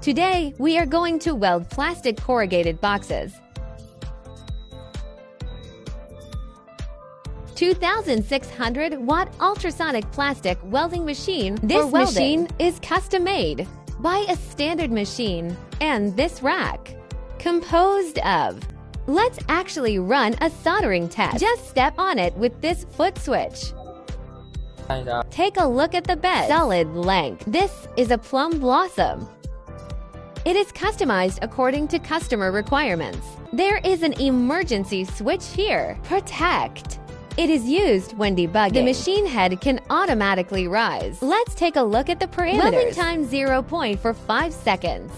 Today, we are going to weld plastic corrugated boxes. 2,600-watt ultrasonic plastic welding machine. This machine is custom-made by a standard machine and this rack. Composed of. Let's actually run a soldering test. Just step on it with this foot switch. Take a look at the bed. Solid length. This is a plum blossom. It is customized according to customer requirements. There is an emergency switch here. Protect. It is used when debugging. The machine head can automatically rise. Let's take a look at the parameters. Welding time 0 point for 5 seconds.